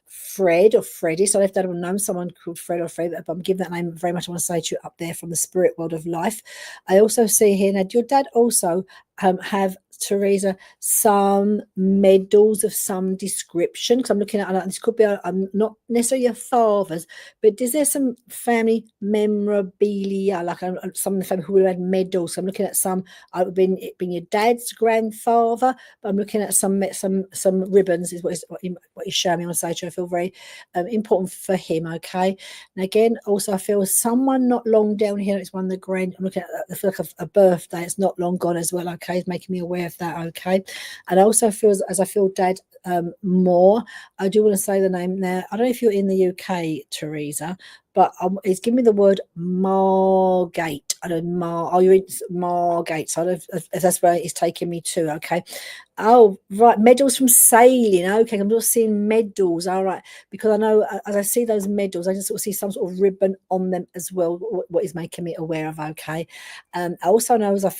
Fred or Freddie. So if I don't know someone called Fred or Fred, but I'm giving that name very much, I want to say to you, up there from the spirit world of life. I also see here, now, your dad also have, Teresa, some medals of some description? Because I'm looking at, this could be not necessarily your father's, but is there some family memorabilia, like some of the family who would have had medals? So I'm looking at some, been your dad's grandfather, but I'm looking at some ribbons, is what he's showing me on stage. I feel very important for him, okay? And again, also I feel someone not long down here, it's one of the I'm looking at, I feel like a birthday, it's not long gone as well, okay? It's making me aware of that, okay? And I also feel, as I feel dad more, I do want to say the name now. I don't know if you're in the UK, Teresa, but it's giving me the word Margate. I don't know, you're in Margate, so I don't know if that's where it's taking me to, okay? Oh, right, medals from sailing, okay, I'm just seeing medals, all right, because I know as I see those medals, I just sort of see some sort of ribbon on them as well, what is making me aware of, okay? I also know, as I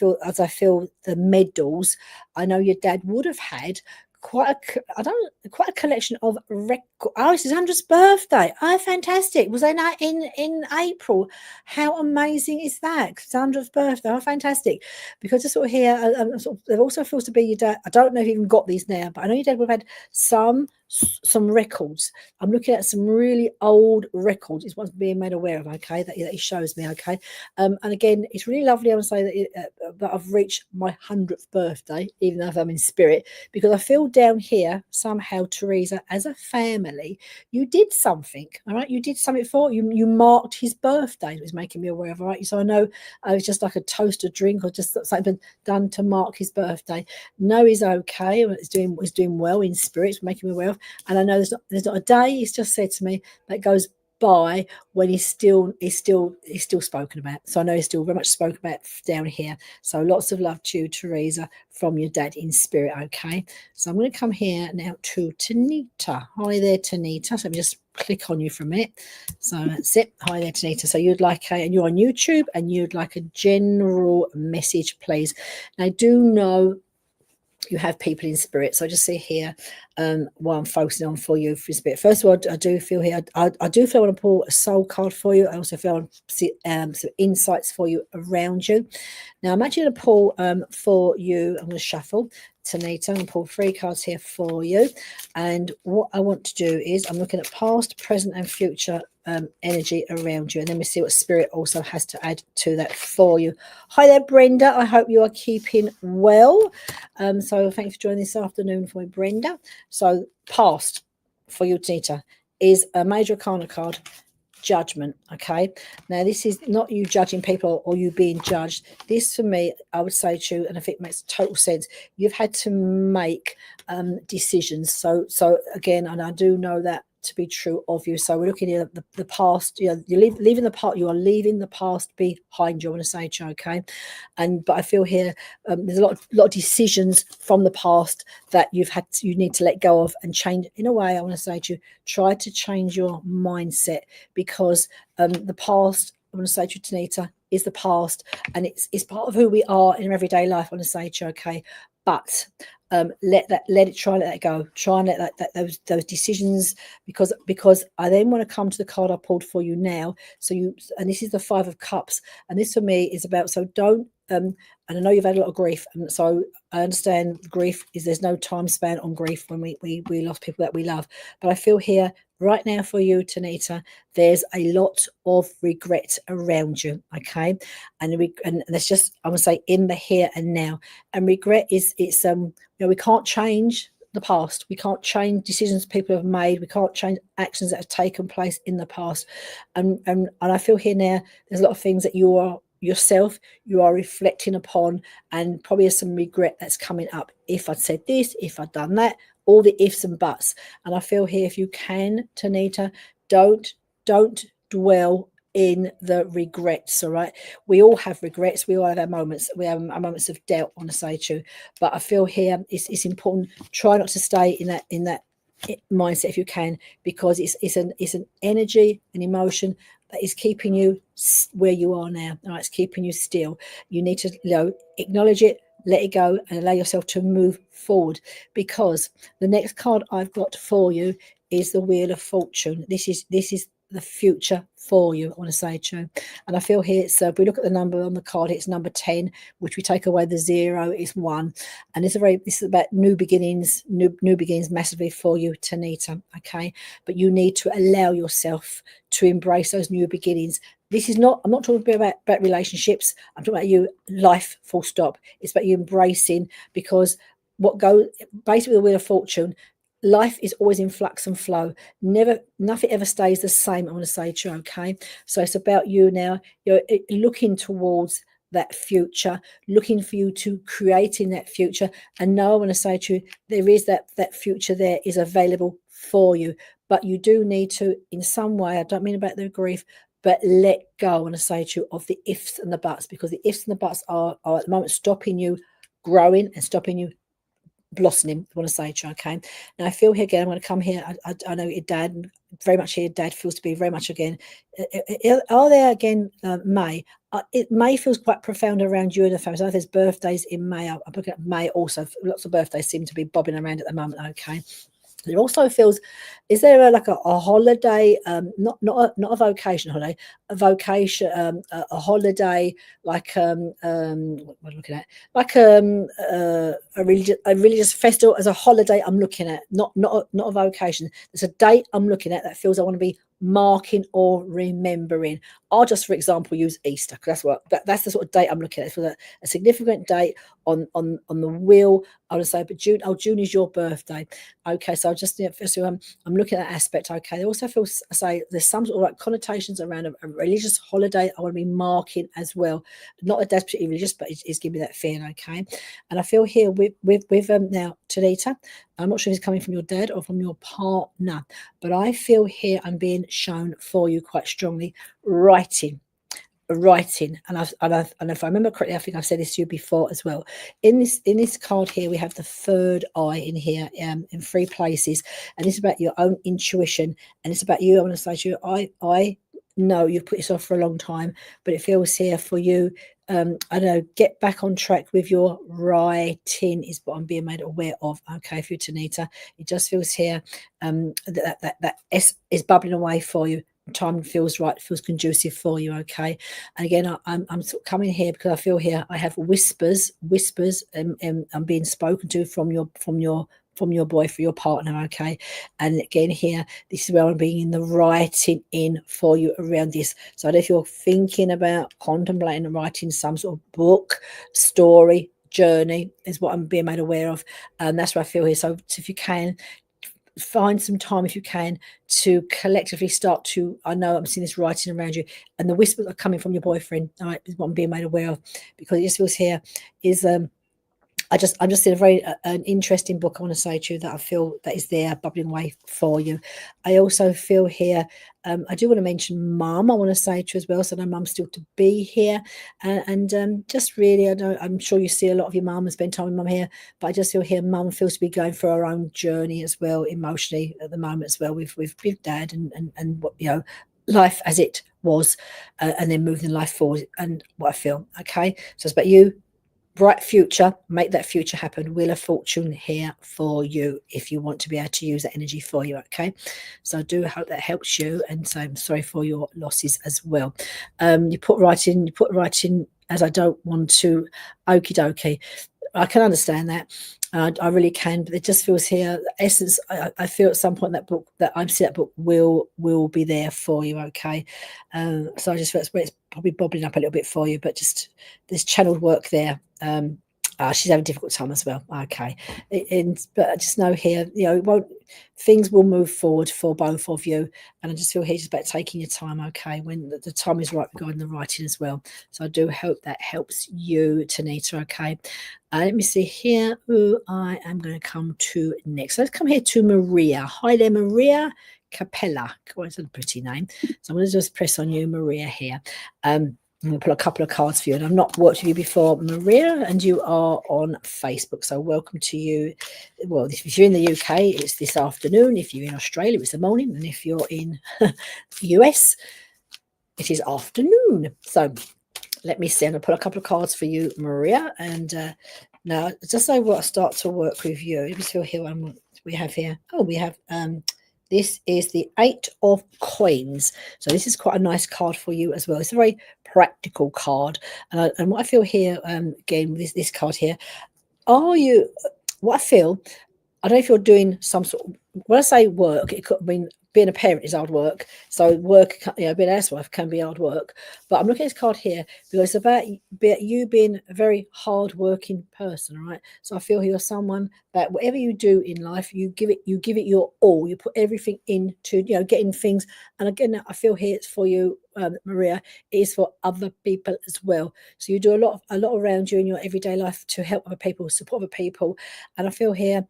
feel the medals, I know your dad would have had quite a collection of records. Oh, it's his 100th birthday. Oh, fantastic. Was they not in April? How amazing is that? His 100th birthday. Oh, fantastic. Because I sort of hear, there also feels to be your dad. I don't know if you even got these now, but I know your dad would have had some records. I'm looking at some really old records. It's what's being made aware of, okay, that he shows me, okay? And again, it's really lovely, I would say, that I've reached my 100th birthday, even though I'm in spirit, because I feel down here somehow, Teresa, as a family, you did something, all right? You did something for you marked his birthday. It was making me aware of, all right? So I know it's just like a toast, a drink, or just something done to mark his birthday. No, he's okay. He's doing well in spirit. It's making me aware of. And I know there's not a day, he's just said to me, that goes by when he's still spoken about. So I know he's still very much spoken about down here. So lots of love to you, Teresa, from your dad in spirit, okay? So I'm going to come here now to Tanita. Hi there, Tanita. So let me just click on you for a minute. So that's it. Hi there, Tanita. So you'd like and you're on YouTube, and you'd like a general message, please. And I do know you have people in spirit, so I just see here what I'm focusing on for you for spirit. First of all, I do feel here, I do feel I want to pull a soul card for you. I also feel I want to see some insights for you around you. Now I'm actually going to pull for you, I'm going to shuffle Tanita. I'm going to pull 3 cards here for you. And what I want to do is I'm looking at past, present, and future energy around you. And then we see what Spirit also has to add to that for you. Hi there, Brenda. I hope you are keeping well. So thank you for joining this afternoon for me, Brenda. So past for you, Tanita, is a major arcana card. Judgment. Okay, now this is not you judging people or you being judged. This, for me, I would say to you, and I think it makes total sense, you've had to make decisions. So again, and I do know that to be true of you. So we're looking at the past. You're leaving the past. You are leaving the past behind you, I want to say to you, okay. But I feel here there's a lot of decisions from the past that you need to let go of and change. In a way, I want to say to you, try to change your mindset, because the past, I want to say to you, Tanita, is the past, and it's part of who we are in everyday life, I want to say to you, okay. But let that go. Try and let those decisions, because I then want to come to the card I pulled for you now. And this is the 5 of Cups, and this for me is about, so don't and I know you've had a lot of grief, and so I understand grief is, there's no time span on grief when we lost people that we love. But I feel here right now for you, Tanita, there's a lot of regret around you, okay? And that's just, I would say, in the here and now. And regret is, it's we can't change the past. We can't change decisions people have made. We can't change actions that have taken place in the past. And I feel here now there's a lot of things that you are yourself, you are reflecting upon, and probably has some regret that's coming up. If I'd said this, if I'd done that, all the ifs and buts. And I feel here, if you can, Tanita, don't dwell in the regrets. All right, we all have regrets, we all have our moments, we have our moments of doubt, I want to say to you. But I feel here it's important, try not to stay in that mindset if you can, because it's an energy, an emotion that is keeping you where you are now. All right, it's keeping you still. You need to acknowledge it, let it go, and allow yourself to move forward, because the next card I've got for you is the Wheel of Fortune. This is the future for you, I want to say to you. And I feel here, so if we look at the number on the card, it's number 10, which we take away the 0 is 1. And this is about new beginnings, new beginnings massively for you, Tanita, okay? But you need to allow yourself to embrace those new beginnings. This is not, I'm not talking about relationships, I'm talking about you, life, full stop. It's about you embracing, because basically the Wheel of Fortune, life is always in flux and flow. Nothing ever stays the same, I want to say to you, okay? So it's about you now, you're looking towards that future, looking for you to creating that future. And now I want to say to you, there is that future there is available for you. But you do need to, in some way, I don't mean about the grief, but let go, I want to say to you, of the ifs and the buts, because the ifs and the buts are at the moment stopping you growing and stopping you blossoming, I want to say to you, okay? Now I feel here again, I'm going to come here, I know your dad, very much here, dad feels to be very much again, are there again, May, May feels quite profound around you and the family. So I know there's birthdays in May, I'm looking at May also, lots of birthdays seem to be bobbing around at the moment, okay? It also feels, is there a holiday, not a vacation holiday, a vocation, a holiday, like what am I looking at, like a religious festival as a holiday I'm looking at, not a vocation. There's a date I'm looking at that feels I want to be marking or remembering. I'll just, for example, use Easter, because that's the sort of date I'm looking at. For a significant date on the wheel, I would say, but June is your birthday. Okay, so I'm looking at that aspect. Okay, they also feel, say, there's some sort of like connotations around a religious holiday I want to be marking as well. Not that that's particularly religious, but it's giving me that feeling. Okay, and I feel here with now, Tanita, I'm not sure if it's coming from your dad or from your partner, but I feel here I'm being shown for you quite strongly writing. And if I remember correctly, I think I've said this to you before as well. In this card here, we have the third eye in here, in 3 places, and it's about your own intuition, and it's about you. I want to say to you, I know you've put yourself for a long time, but it feels here for you. I don't know, get back on track with your writing is what I'm being made aware of. Okay, for you, Tanita, it just feels here that S is bubbling away for you. time feels right, feels conducive for you. Okay. And again, I'm sort of coming here because I feel here I have whispers, and I'm being spoken to from your boy, for your partner. Okay. And again, here, this is where I'm being in the writing in for you around this. So if you're thinking about contemplating and writing some sort of book, story, journey, is what I'm being made aware of. And that's what I feel here. So if you can find some time, if you can, to collectively start to, I know I'm seeing this writing around you, and the whispers are coming from your boyfriend. All right, is what I'm being made aware of, because it just feels here is I'm just in a very an interesting book. I want to say to you that I feel that is there bubbling away for you. I also feel here, I do want to mention mum. I want to say to you as well, so I know mum's still to be here, and just really, I'm sure you see a lot of your mum and spend time with mum here, but I just feel here mum feels to be going through her own journey as well, emotionally at the moment as well, with dad, and what, life as it was, and then moving life forward, and what I feel. Okay, so it's about you. Bright future, make that future happen. Wheel of Fortune here for you if you want to be able to use that energy for you. Okay, so I do hope that helps you, and so I'm sorry for your losses as well. You put right in as I don't want to, okie dokie. I can understand that. I really can, but it just feels here. The essence, I feel at some point that book, that I'm seeing that book will be there for you. Okay, so I just feel it's probably bobbling up a little bit for you, but just there's channeled work there. She's having a difficult time as well. Okay, but I just know here, it won't. Things will move forward for both of you, and I just feel here just about taking your time. Okay, when the time is right regarding the writing as well. So I do hope that helps you, Tanita. Okay. Let me see here who I am going to come to next. So let's come here to Maria. Hi there, Maria Capella. Quite a pretty name. So I'm going to just press on you, Maria, here. I'm going to pull a couple of cards for you. And I've not worked with you before, Maria, and you are on Facebook. So welcome to you. Well, if you're in the UK, it's this afternoon. If you're in Australia, it's the morning. And if you're in the US, it is afternoon. So let me see. I'm going to pull a couple of cards for you, Maria. And now, just so I start to work with you, let me see here what we have here. Oh, we have this is the 8 of Coins. So this is quite a nice card for you as well. It's a very practical card. And what I feel here, again, with this card here, what I feel, I don't know if you're doing some sort of, when I say work, it could mean being a parent is hard work. So work, being an housewife can be hard work. But I'm looking at this card here because it's about you being a very hard-working person, right? So I feel you're someone that whatever you do in life, you give it your all. You put everything into, getting things. And again, I feel here it's for you, Maria. It is for other people as well. So you do a lot around you in your everyday life to help other people, support other people. And I feel here,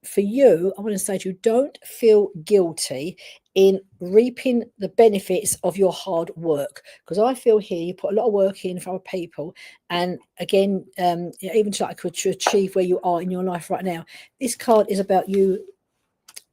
for you, I want to say to you, don't feel guilty in reaping the benefits of your hard work, because I feel here you put a lot of work in for other people, and again, even to achieve where you are in your life right now. This card is about you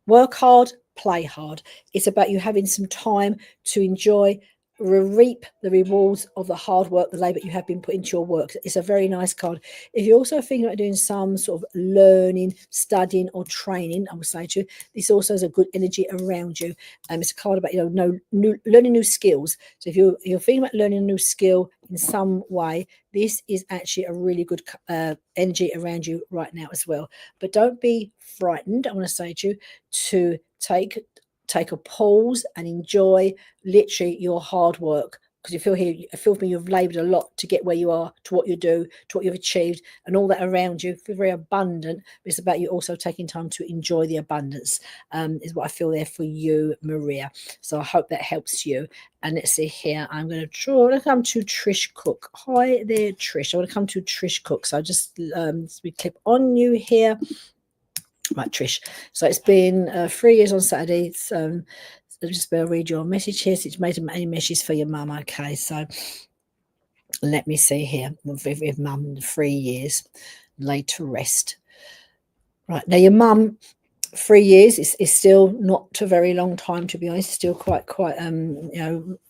work hard, play hard. It's about you having some time to enjoy, reap the rewards of the hard work, the labor you have been put into your work. It's a very nice card. If you're also thinking about doing some sort of learning, studying, or training, I would say to you, this also has a good energy around you. It's a card about learning new skills. So if you're thinking about learning a new skill in some way, this is actually a really good energy around you right now as well. But don't be frightened. I want to say to you to take a pause and enjoy literally your hard work, because you feel here, I feel for me, you've labored a lot to get where you are, to what you do, to what you've achieved, and all that around you. Feel very abundant, but it's about you also taking time to enjoy the abundance, is what I feel there for you, Maria. So I hope that helps you. And let's see here, I'm going to come to Trish Cook. Hi there, Trish. I want to come to Trish Cook. So just we clip on you here. Right, Trish. So it's been 3 years on Saturday. So I'll just better read your message here. So it's made any messages for your mum. Okay, so let me see here. With mum, 3 years laid to rest. Right, now your mum, 3 years is still not a very long time, to be honest. Still quite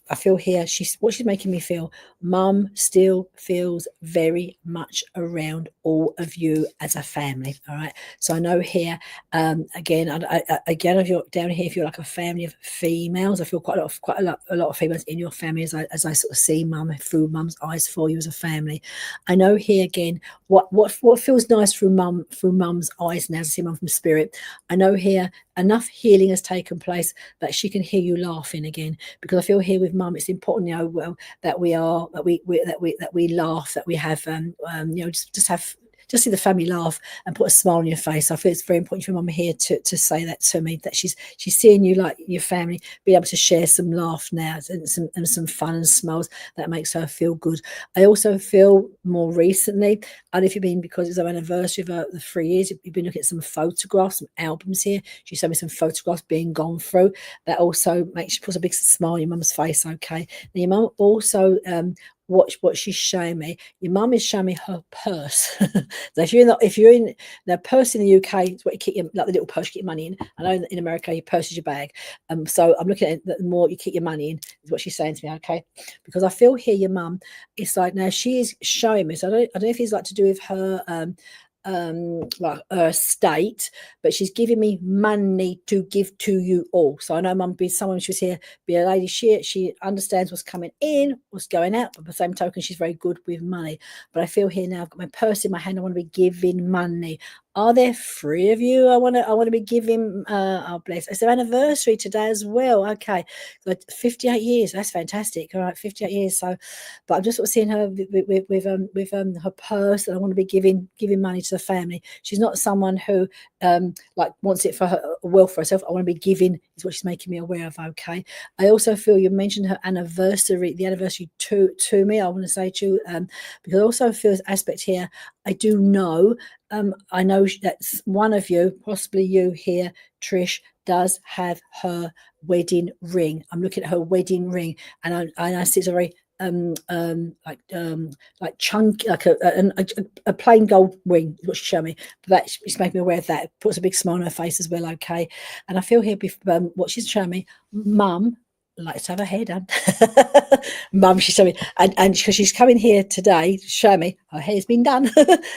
I feel here, what she's making me feel, mum still feels very much around all of you as a family. All right. So I know here, again, again, if you're down here, if you're like a family of females, I feel quite a lot of females in your family as I sort of see mum through mum's eyes for you as a family. I know here again, what feels nice through mum's eyes now, as I see mum from spirit. I know here enough healing has taken place that she can hear you laughing again, because I feel here with mum, it's important, well, that we laugh, that we have, just have, just see the family laugh and put a smile on your face. I feel it's very important for mum here to say that to me, that she's seeing you like your family, be able to share some laugh now and some fun and smiles. That makes her feel good. I also feel more recently, I don't know if you've been, because it's our anniversary of the 3 years, you've been looking at some photographs, some albums here. She showed me some photographs being gone through. That also puts a big smile on your mum's face. Okay. Now your mum also, watch what she's showing me. Your mum is showing me her purse. So if you're in the purse in the UK, it's what you keep like the little purse you keep your money in. I know in America your purse is your bag. So I'm looking at the more you keep your money in is what she's saying to me. Okay, because I feel here your mum, it's like now she is showing me. So I don't know if it's like to do with her like her state, but she's giving me money to give to you all. So I know mum be someone, she was here, be a lady, she understands what's coming in, what's going out, but by the same token she's very good with money. But I feel here now I've got my purse in my hand, I want to be giving money. Are there 3 of you? I want to be giving. Oh bless! It's their anniversary today as well. Okay, so 58 years. That's fantastic. All right, 58 years. So, but I'm just sort of seeing her with her purse, and I want to be giving money to the family. She's not someone who like wants it for her wealth for herself. I want to be giving is what she's making me aware of. Okay. I also feel you mentioned her anniversary, the anniversary to me. I want to say to because I also feel this aspect here. I do know. I know that's one of you, possibly you here, Trish, does have her wedding ring. I'm looking at her wedding ring, and I see it's a very like chunky, like a plain gold ring is what she showed me. But she's making me aware of that. It puts a big smile on her face as well. Okay, and I feel here what she's showing me, mum likes to have her hair done. Mum, she's showing me, and because she's coming here today to show me her hair's been done.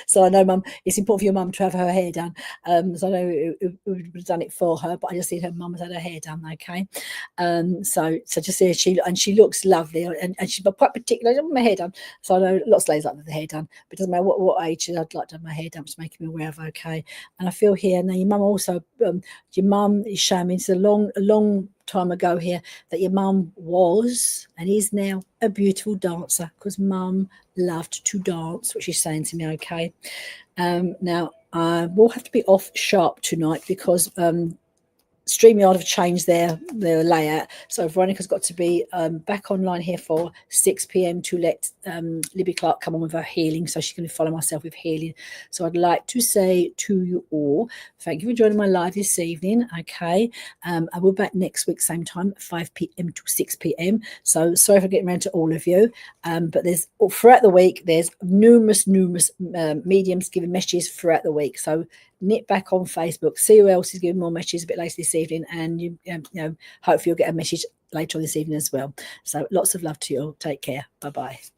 So I know, mum, it's important for your mum to have her hair done. So I know we would have done it for her, but I just see her mum has had her hair done. Okay, so just see she looks lovely, and she's quite particular. I want my hair done, so I know lots of ladies like the hair done, but it doesn't matter what age I'd like to have my hair done. Just making me aware of. Okay, and I feel here now your mum also, your mum is showing me it's a long time ago here that your mum was and is now a beautiful dancer, because mum loved to dance, what she's saying to me. Okay, now I will have to be off sharp tonight because StreamYard have changed their layout, so Veronica's got to be back online here for 6 p.m. to let Libby Clark come on with her healing, so she's going to follow myself with healing. So I'd like to say to you all, thank you for joining my live this evening. Okay, I will be back next week same time, 5 p.m. to 6 p.m. So sorry for getting around to all of you, but there's throughout the week there's numerous mediums giving messages throughout the week. So nip back on Facebook, see who else is giving more messages a bit later this evening, and you know, hopefully you'll get a message later on this evening as well. So lots of love to you all. Take care. Bye bye.